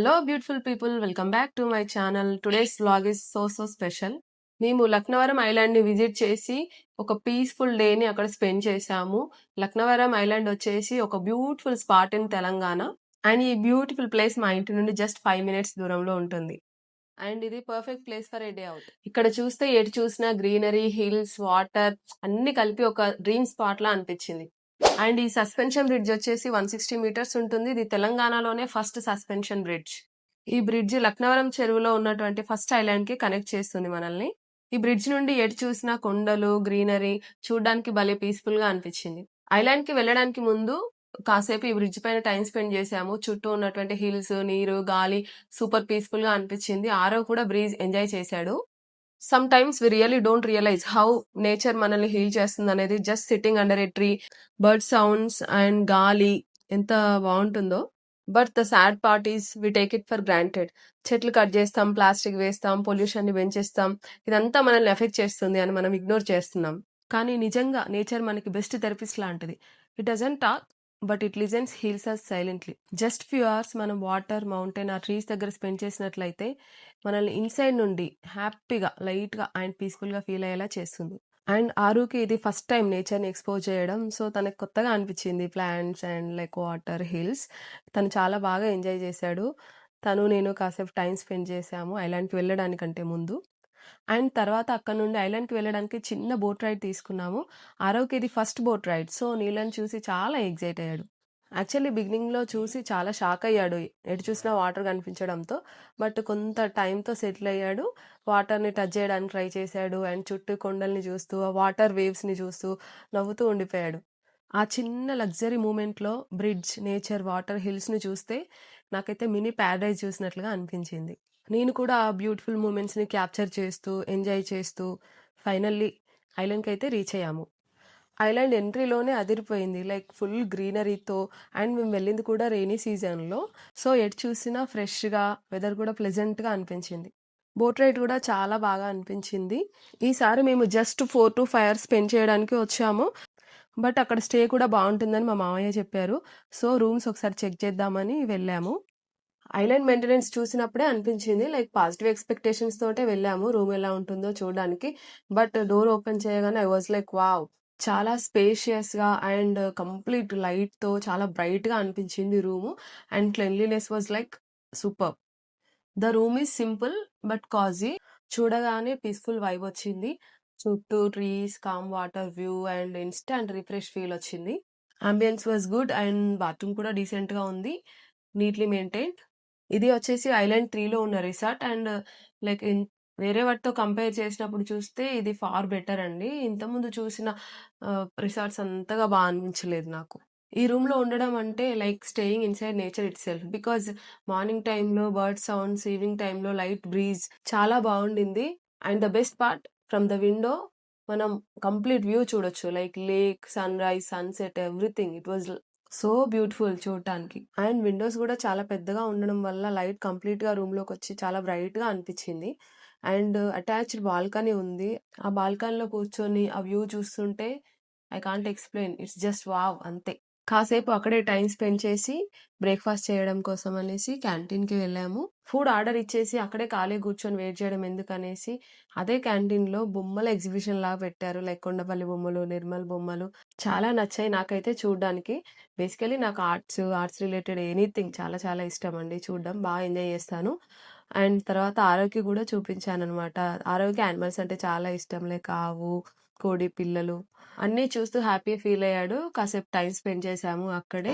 Hello beautiful people, welcome back to my channel. Today's vlog is so special. మేము Laknavaram island ని visit చేసి ఒక peaceful డేని అక్కడ స్పెండ్ చేసాము. లక్నవరం ఐలాండ్ వచ్చేసి ఒక beautiful spot in Telangana. And ఈ బ్యూటిఫుల్ ప్లేస్ మా ఇంటి నుండి జస్ట్ 5 minutes దూరంలో ఉంటుంది. అండ్ ఇది perfect place for a day out. ఇక్కడ చూస్తే ఎటు చూసినా గ్రీనరీ, హిల్స్, వాటర్ అన్ని కలిపి ఒక డ్రీమ్ స్పాట్ లా అనిపించింది. అండ్ ఈ సస్పెన్షన్ బ్రిడ్జ్ వచ్చేసి 160 meters ఉంటుంది. ఇది తెలంగాణలోనే ఫస్ట్ సస్పెన్షన్ బ్రిడ్జ్. ఈ బ్రిడ్జ్ లక్నవరం చెరువులో ఉన్నటువంటి ఫస్ట్ ఐలాండ్ కి కనెక్ట్ చేస్తుంది మనల్ని. ఈ బ్రిడ్జ్ నుండి ఎటు చూసినా కొండలు, గ్రీనరీ చూడడానికి భలే పీస్ఫుల్ గా అనిపించింది. ఐలాండ్ కి వెళ్ళడానికి ముందు కాసేపు ఈ బ్రిడ్జ్ పైన టైం స్పెండ్ చేసాము. చుట్టూ ఉన్నటువంటి హిల్స్, నీరు, గాలి సూపర్ పీస్ఫుల్ గా అనిపించింది. ఆరవ్ కూడా బ్రీజ్ ఎంజాయ్ చేశాడు. Some times we really don't realize how nature మనల్ని హీల్ చేస్తుంది అనేది just sitting under a tree, bird sounds and గాలి ఎంత బాగుంటుందో. But the sad part is we take it for granted. చెట్లు కట్ చేస్తాం, ప్లాస్టిక్ వేస్తాం, పొల్యూషన్ ని పెంచేస్తాం, ఇదంతా మనల్ని ఎఫెక్ట్ చేస్తుంది అని మనం ఇగ్నోర్ చేస్తున్నాం. కానీ నిజంగా నేచర్ మనకి బెస్ట్ థెరపిస్ట్ లాంటిది. It doesn't talk but it listens, heals us silently. Just few hours మనం వాటర్, మౌంటైన్, ఆ ట్రీస్ దగ్గర స్పెండ్ చేసినట్లయితే మనల్ని ఇన్సైడ్ నుండి హ్యాపీగా, లైట్ గా అండ్ పీస్ఫుల్ గా ఫీల్ అయ్యేలా చేస్తుంది. అండ్ ఆరుకి ఇది ఫస్ట్ టైం నేచర్ ని ఎక్స్పోజ్ చేయడం. సో తనకు కొత్తగా అనిపించింది plants and like water, hills. తను చాలా బాగా ఎంజాయ్ చేశాడు. నేను కాసేపు టైం స్పెండ్ చేసాము ఐలాండ్కి వెళ్ళడానికంటే ముందు. అండ్ తర్వాత అక్కడ నుండి ఐలాండ్కి వెళ్ళడానికి చిన్న బోట్ రైడ్ తీసుకున్నాము. ఆరవ్కి ఇది ఫస్ట్ బోట్ రైడ్. సో నీళ్ళని చూసి చాలా ఎగ్జైట్ అయ్యాడు. యాక్చువల్లీ బిగినింగ్లో చూసి చాలా షాక్ అయ్యాడు, ఎటు చూసినా వాటర్ కనిపించడంతో. బట్ కొంత టైంతో సెటిల్ అయ్యాడు. వాటర్ని టచ్ చేయడానికి ట్రై చేశాడు అండ్ చుట్టూ కొండల్ని చూస్తూ, ఆ వాటర్ వేవ్స్ని చూస్తూ నవ్వుతూ ఉండిపోయాడు. ఆ చిన్న లగ్జరీ మూమెంట్లో బ్రిడ్జ్, నేచర్, వాటర్, హిల్స్ని చూస్తే నాకైతే మినీ ప్యారడైజ్ చూసినట్లుగా అనిపించింది. నేను కూడా ఆ బ్యూటిఫుల్ మూమెంట్స్ని క్యాప్చర్ చేస్తూ, ఎంజాయ్ చేస్తూ ఫైనల్లీ ఐలాండ్కి అయితే రీచ్ అయ్యాము. ఐలాండ్ ఎంట్రీలోనే అదిరిపోయింది, లైక్ ఫుల్ గ్రీనరీతో. అండ్ మేము వెళ్ళింది కూడా రెయినీ సీజన్లో. సో ఎటు చూసినా ఫ్రెష్గా, వెదర్ కూడా ప్లెజెంట్గా అనిపించింది. బోట్ రైడ్ కూడా చాలా బాగా అనిపించింది. ఈసారి మేము జస్ట్ 4 to 5 hours స్పెండ్ చేయడానికి వచ్చాము. బట్ అక్కడ స్టే కూడా బాగుంటుందని మా మామయ్య చెప్పారు. సో రూమ్స్ ఒకసారి చెక్ చేద్దామని వెళ్ళాము. ఐలాండ్ మెయింటెనెన్స్ చూసినప్పుడే అనిపించింది, లైక్ పాజిటివ్ ఎక్స్పెక్టేషన్స్ తోటే వెళ్ళాము రూమ్ ఎలా ఉంటుందో చూడడానికి. బట్ డోర్ ఓపెన్ చేయగానే ఐ వాజ్ లైక్ వావ్, చాలా స్పేషియస్ గా అండ్ కంప్లీట్ లైట్ తో చాలా బ్రైట్ గా అనిపించింది room. And cleanliness was like super. The room is simple but cozy. చూడగానే పీస్ఫుల్ వైబ్ వచ్చింది. చుట్టూ trees, calm water view and instant refresh feel వచ్చింది. Ambience was good and bathroom కూడా decent గా ఉంది, నీట్లీ మెయింటైన్డ్. ఇది వచ్చేసి ఐలాండ్ 3లో ఉన్న రిసార్ట్. అండ్ లైక్ వేరే వాటితో కంపేర్ చేసినప్పుడు చూస్తే ఇది ఫార్ బెటర్ అండి. ఇంతకుముందు చూసిన రిసార్ట్స్ అంతగా బాగా అనిపించలేదు నాకు. ఈ రూమ్ లో ఉండడం అంటే like staying inside nature itself. Because morning టైంలో బర్డ్ సౌండ్స్, ఈవినింగ్ టైంలో లైట్ బ్రీజ్ చాలా బాగుండింది. And the best part, from the window మనం కంప్లీట్ వ్యూ చూడొచ్చు, like lake, sunrise, sunset, everything. It was so beautiful చూడటానికి. And windows కూడా చాలా పెద్దగా ఉండడం వల్ల లైట్ కంప్లీట్ గా రూమ్ లోకి వచ్చి చాలా బ్రైట్ గా అనిపించింది. అండ్ అటాచ్డ్ బాల్కనీ ఉంది. ఆ బాల్కనీలో కూర్చొని ఆ వ్యూ చూస్తుంటే I can't explain, it's just wow అంతే. కాసేపు అక్కడే టైం స్పెండ్ చేసి బ్రేక్ఫాస్ట్ చేయడం కోసం అనేసి క్యాంటీన్కి వెళ్ళాము. ఫుడ్ ఆర్డర్ ఇచ్చేసి అక్కడే ఖాళీ కూర్చొని వెయిట్ చేయడం ఎందుకనేసి అదే క్యాంటీన్లో బొమ్మల ఎగ్జిబిషన్ లాగా పెట్టారు, లైక్ కొండపల్లి బొమ్మలు, నిర్మల్ బొమ్మలు. చాలా నచ్చాయి నాకైతే చూడడానికి. బేసికలీ నాకు ఆర్ట్స్ రిలేటెడ్ ఎనీథింగ్ చాలా చాలా ఇష్టం అండి చూడడం, బాగా ఎంజాయ్ చేస్తాను. అండ్ తర్వాత ఆరోగ్య కూడా చూపించాను అనమాట. ఆరోగ్య యానిమల్స్ అంటే చాలా ఇష్టం, లైక్ ఆవు, కోడి పిల్లలు అన్నీ చూస్తూ హ్యాపీ ఫీల్ అయ్యాడు. కాసేపు టైం స్పెండ్ చేసాము అక్కడే.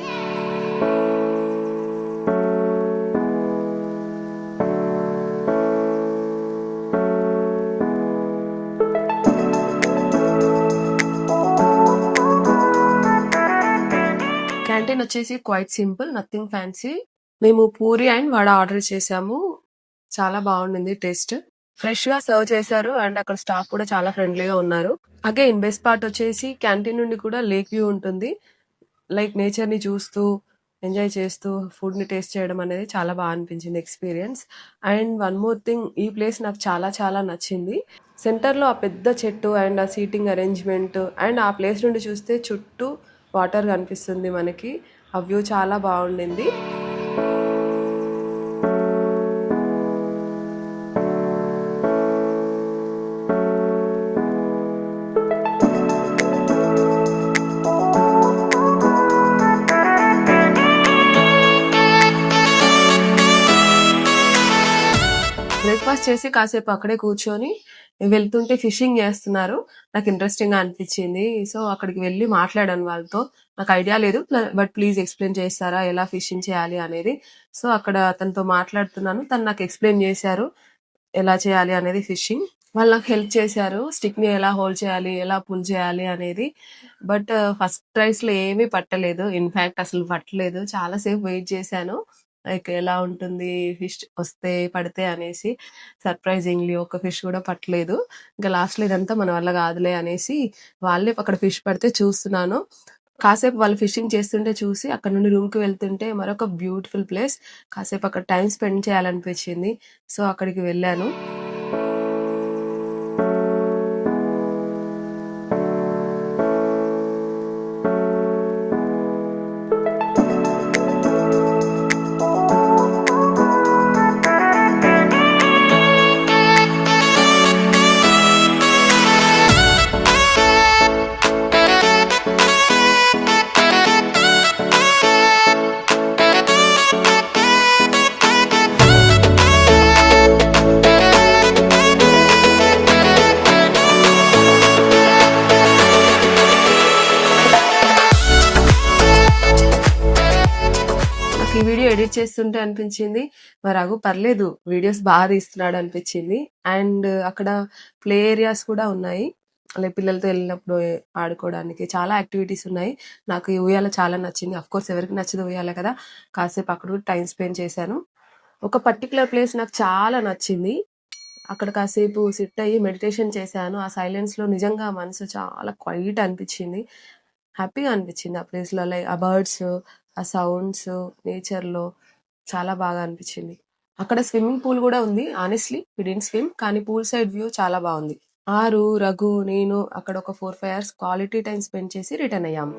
క్యాంటీన్ వచ్చేసి క్వైట్ సింపుల్, నథింగ్ ఫ్యాన్సీ. మేము పూరి అండ్ వడ ఆర్డర్ చేసాము. చాలా బాగుండింది టేస్ట్. ఫ్రెష్ గా సర్వ్ చేశారు అండ్ అక్కడ స్టాఫ్ కూడా చాలా ఫ్రెండ్లీగా ఉన్నారు. అగైన్ బెస్ట్ పార్ట్ వచ్చేసి క్యాంటీన్ నుండి కూడా లేక్ వ్యూ ఉంటుంది, లైక్ నేచర్ ని చూస్తూ ఎంజాయ్ చేస్తూ ఫుడ్ ని టేస్ట్ చేయడం అనేది చాలా బాగా అనిపించింది experience. And one more thing, ఈ ప్లేస్ నాకు చాలా చాలా నచ్చింది. సెంటర్ లో ఆ పెద్ద చెట్టు అండ్ ఆ సీటింగ్ అరేంజ్మెంట్ అండ్ ఆ ప్లేస్ నుండి చూస్తే చుట్టూ వాటర్ కనిపిస్తుంది మనకి. ఆ వ్యూ చాలా బాగుండింది. బ్రేక్‌ఫాస్ట్ చేసి కాసేపు అక్కడే కూర్చొని వెళ్తుంటే ఫిషింగ్ జేస్తున్నారు. నాకు ఇంట్రెస్టింగ్‌గా అనిపిచ్చింది. సో, అక్కడికి వెళ్లి మాట్లాడాను వాళ్ళతో. నాకు ఐడియా లేదు. బట్ ప్లీజ్ ఎక్స్‌ప్లెయిన్ చేస్తారా? ఎలా ఫిషింగ్ చేయాలి అనేది. సో, అక్కడ అతనితో మాట్లాడుతున్నాను. తను నాకు ఎక్స్‌ప్లెయిన్ జేశారు. ఎలా చేయాలి అనేది ఫిషింగ్. వాళ్ళు నాకు హెల్ప్ చేశారు. స్టిక్‌ని ఎలా హోల్డ్ చేయాలి? ఎలా పుల్ చేయాలి అనేది. బట్ ఫస్ట్ ట్రైస్‌లో ఏమీ పట్టలేదు. ఇన్‌ఫాక్ట్ అసలు పట్టలేదు. చాలా సేపు వెయిట్ చేశాను. లైక్ ఎలా ఉంటుంది ఫిష్ వస్తే, పడితే అనేసి. సర్ప్రైజింగ్‌లీ ఒక్క ఫిష్ కూడా పట్టలేదు. ఇంకా లాస్ట్‌లో ఇదంతా మన వల్ల కాదులే అనేసి వాళ్ళే అక్కడ ఫిష్ పడితే చూస్తున్నాను. కాసేపు వాళ్ళు ఫిషింగ్ చేస్తుంటే చూసి అక్కడ నుండి రూమ్‌కి వెళ్తుంటే మరొక బ్యూటిఫుల్ ప్లేస్. కాసేపు అక్కడ టైమ్ స్పెండ్ చేయాలనిపించింది. సో, అక్కడికి వెళ్ళాను. నాకు ఈ వీడియో ఎడిట్ చేస్తుంటే అనిపించింది, రఘు పర్లేదు వీడియోస్ బాగా తీస్తున్నాడు అనిపించింది. అండ్ అక్కడ ప్లే ఏరియాస్ కూడా ఉన్నాయి. లైక్ పిల్లలతో వెళ్ళినప్పుడు ఆడుకోవడానికి చాలా యాక్టివిటీస్ ఉన్నాయి. నాకు ఈ ఉయ్యాల చాలా నచ్చింది. అఫ్ కోర్స్ ఎవరికి నచ్చదు ఉయ్యాల కదా. కాసేపు అక్కడ కూడా టైం స్పెండ్ చేశాను. ఒక పర్టికులర్ ప్లేస్ నాకు చాలా నచ్చింది. అక్కడ కాసేపు సిట్ అయ్యి మెడిటేషన్ చేశాను. ఆ సైలెన్స్‌లో నిజంగా మనసు చాలా క్వైట్ అనిపించింది. హ్యాపీగా అనిపించింది ఆ ప్లేస్‌లో. లైక్ ఆ బర్డ్స్, ఆ సౌండ్స్, నేచర్‌లో చాలా బాగా అనిపించింది. అక్కడ స్విమ్మింగ్ పూల్ కూడా ఉంది. Honestly we didn't swim. కానీ పూల్ సైడ్ వ్యూ చాలా బాగుంది. ఆరు, రఘు, నేను అక్కడ ఒక 4, 5 అవర్స్ క్వాలిటీ టైమ్ స్పెండ్ చేసి రిటర్న్ అయ్యాము.